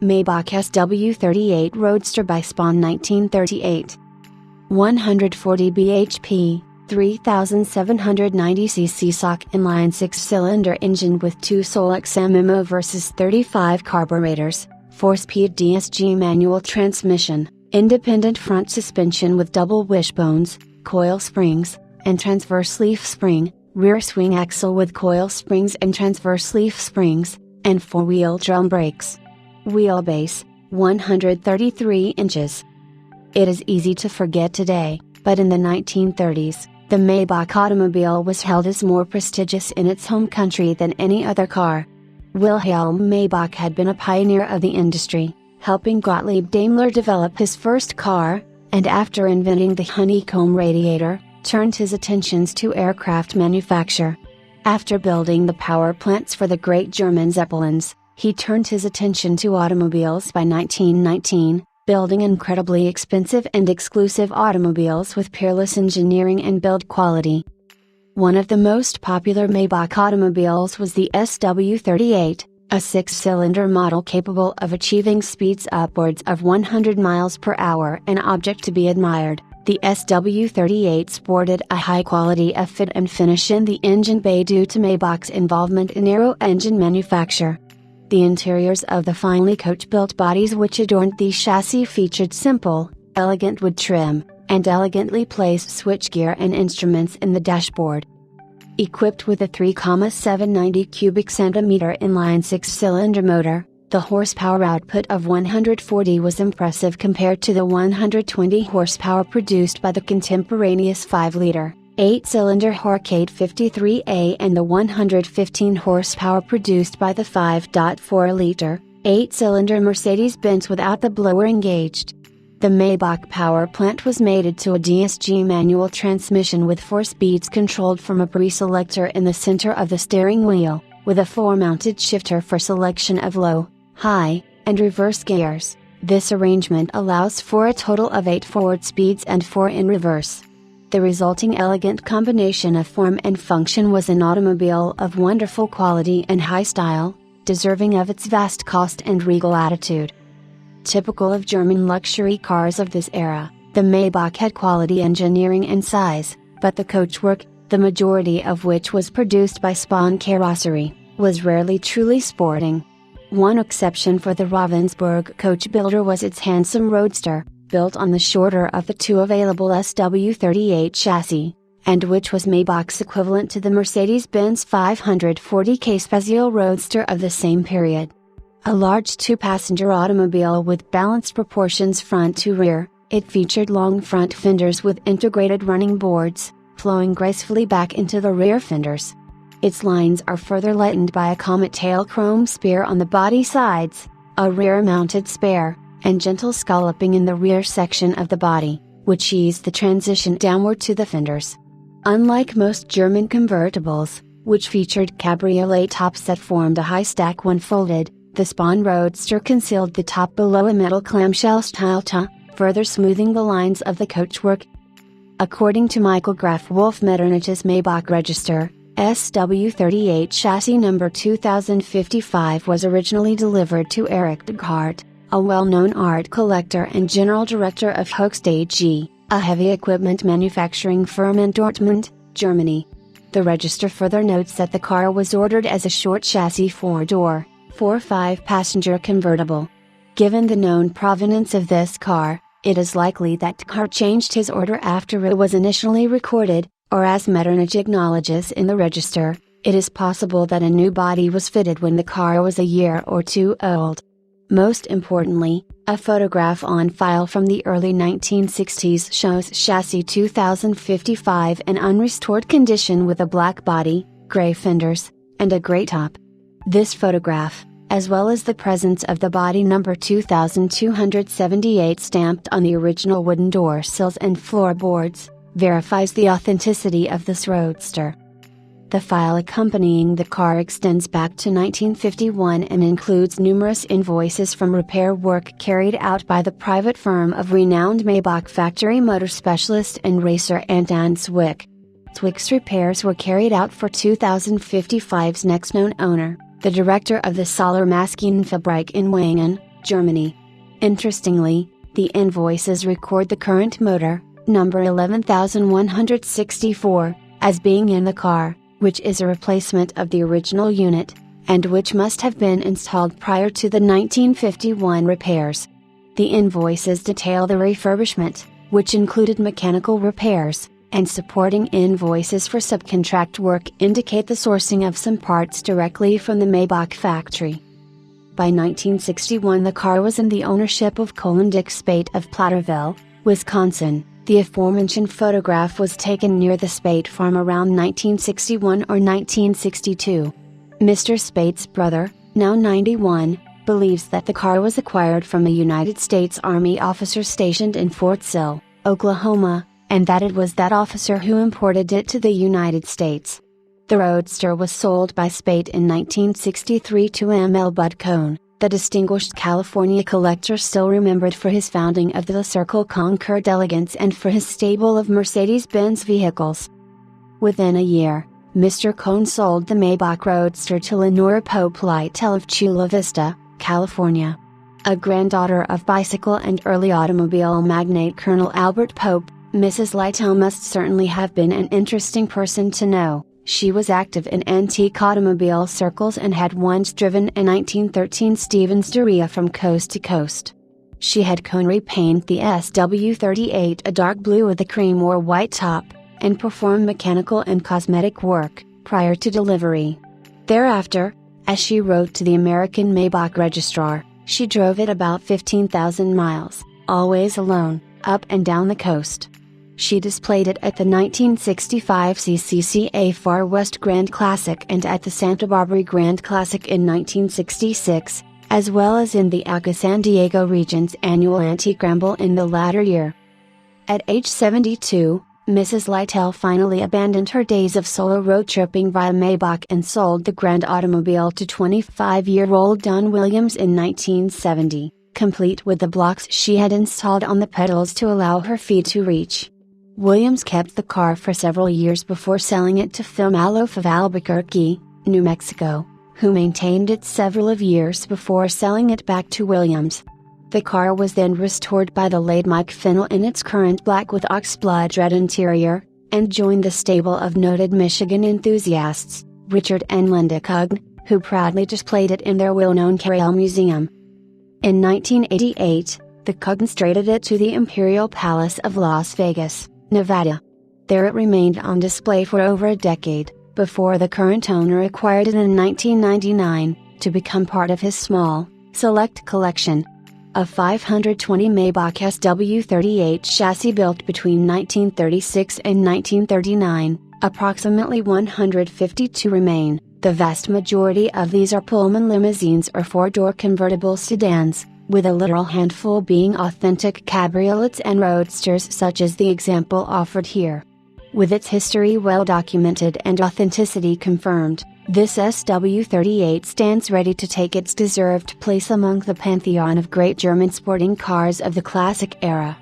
Maybach SW38 Roadster by Spohn 1938. 140 bhp, 3790 cc SOC inline 6-cylinder engine with 2 Solex MMO versus 35 carburetors, 4-speed DSG manual transmission, independent front suspension with double wishbones, coil springs, and transverse leaf spring, rear swing axle with coil springs and transverse leaf springs, and 4-wheel drum brakes. Wheelbase, 133 inches. It is easy to forget today, but in the 1930s, the Maybach automobile was held as more prestigious in its home country than any other car. Wilhelm Maybach had been a pioneer of the industry, helping Gottlieb Daimler develop his first car, and after inventing the honeycomb radiator, turned his attentions to aircraft manufacture. After building the power plants for the great German Zeppelins, he turned his attention to automobiles by 1919, building incredibly expensive and exclusive automobiles with peerless engineering and build quality. One of the most popular Maybach automobiles was the SW38, a 6-cylinder model capable of achieving speeds upwards of 100 miles per hour, an object to be admired. The SW38 sported a high quality of fit and finish in the engine bay due to Maybach's involvement in aero-engine manufacture. The interiors of the finely coach-built bodies which adorned the chassis featured simple, elegant wood trim, and elegantly placed switchgear and instruments in the dashboard. Equipped with a 3,790 cubic centimeter inline 6-cylinder motor, the horsepower output of 140 was impressive compared to the 120 horsepower produced by the contemporaneous 5-liter, 8-cylinder Horcade 53A and the 115 horsepower produced by the 5.4-liter, 8-cylinder Mercedes-Benz without the blower engaged. The Maybach power plant was mated to a DSG manual transmission with 4 speeds controlled from a pre-selector in the center of the steering wheel, with a floor-mounted shifter for selection of low, high, and reverse gears. This arrangement allows for a total of 8 forward speeds and 4 in reverse. The resulting elegant combination of form and function was an automobile of wonderful quality and high style, deserving of its vast cost and regal attitude. Typical of German luxury cars of this era, the Maybach had quality engineering and size, but the coachwork, the majority of which was produced by Spohn Carrosserie, was rarely truly sporting. One exception for the Ravensburg coach builder was its handsome Roadster, built on the shorter of the 2 available SW38 chassis, and which was Maybach's equivalent to the Mercedes-Benz 540K Special Roadster of the same period. A large 2-passenger automobile with balanced proportions front to rear, it featured long front fenders with integrated running boards, flowing gracefully back into the rear fenders. Its lines are further lightened by a comet tail chrome spear on the body sides, a rear-mounted spare, and gentle scalloping in the rear section of the body, which eased the transition downward to the fenders. Unlike most German convertibles, which featured cabriolet tops that formed a high stack when folded, the Spohn Roadster concealed the top below a metal clamshell-style top, further smoothing the lines of the coachwork. According to Michael Graf Wolf Metternich's Maybach Register, SW38 chassis number 2055 was originally delivered to Erich Deghardt, a well-known art collector and general director of Hoechst AG, a heavy equipment manufacturing firm in Dortmund, Germany. The register further notes that the car was ordered as a short chassis 4-door, 4-5-passenger convertible. Given the known provenance of this car, it is likely that Deghardt changed his order after it was initially recorded, or as Metternich acknowledges in the register, it is possible that a new body was fitted when the car was a year or 2 old. Most importantly, a photograph on file from the early 1960s shows chassis 2055 in unrestored condition with a black body, gray fenders, and a gray top. This photograph, as well as the presence of the body number 2278 stamped on the original wooden door sills and floorboards, verifies the authenticity of this Roadster. The file accompanying the car extends back to 1951 and includes numerous invoices from repair work carried out by the private firm of renowned Maybach factory motor specialist and racer Anton Zwick. Zwick's repairs were carried out for 2055's next known owner, the director of the Solar Maschinenfabrik in Wangen, Germany. Interestingly, the invoices record the current motor, number 11164, as being in the car, which is a replacement of the original unit, and which must have been installed prior to the 1951 repairs. The invoices detail the refurbishment, which included mechanical repairs, and supporting invoices for subcontract work indicate the sourcing of some parts directly from the Maybach factory. By 1961 the car was in the ownership of Dick Spate of Placerville, Wisconsin. The aforementioned photograph was taken near the Spate farm around 1961 or 1962. Mr. Spate's brother, now 91, believes that the car was acquired from a United States Army officer stationed in Fort Sill, Oklahoma, and that it was that officer who imported it to the United States. The Roadster was sold by Spate in 1963 to M.L. Bud Cohn, the distinguished California collector still remembered for his founding of the Circle Concord Elegance and for his stable of Mercedes-Benz vehicles. Within a year, Mr. Cohn sold the Maybach Roadster to Lenora Pope Lytle of Chula Vista, California. A granddaughter of bicycle and early automobile magnate Colonel Albert Pope, Mrs. Lytle must certainly have been an interesting person to know. She was active in antique automobile circles and had once driven a 1913 Stevens Doria from coast to coast. She had Cohn repaint the SW38 a dark blue with a cream or white top, and perform mechanical and cosmetic work, prior to delivery. Thereafter, as she wrote to the American Maybach Registrar, she drove it about 15,000 miles, always alone, up and down the coast. She displayed it at the 1965 CCCA Far West Grand Classic and at the Santa Barbara Grand Classic in 1966, as well as in the ACA San Diego region's annual Antique Ramble in the latter year. At age 72, Mrs. Lytle finally abandoned her days of solo road tripping via Maybach and sold the grand automobile to 25-year-old Don Williams in 1970, complete with the blocks she had installed on the pedals to allow her feet to reach. Williams kept the car for several years before selling it to Phil Maloof of Albuquerque, New Mexico, who maintained it several of years before selling it back to Williams. The car was then restored by the late Mike Fennell in its current black with oxblood red interior, and joined the stable of noted Michigan enthusiasts, Richard and Linda Cugn, who proudly displayed it in their well-known Carroll Museum. In 1988, the Cugns traded it to the Imperial Palace of Las Vegas, Nevada. There it remained on display for over a decade, before the current owner acquired it in 1999, to become part of his small, select collection. A 520 Maybach SW38 chassis built between 1936 and 1939, approximately 152 remain. The vast majority of these are Pullman limousines or four-door convertible sedans, with a literal handful being authentic cabriolets and roadsters such as the example offered here. With its history well documented and authenticity confirmed, this SW38 stands ready to take its deserved place among the pantheon of great German sporting cars of the classic era.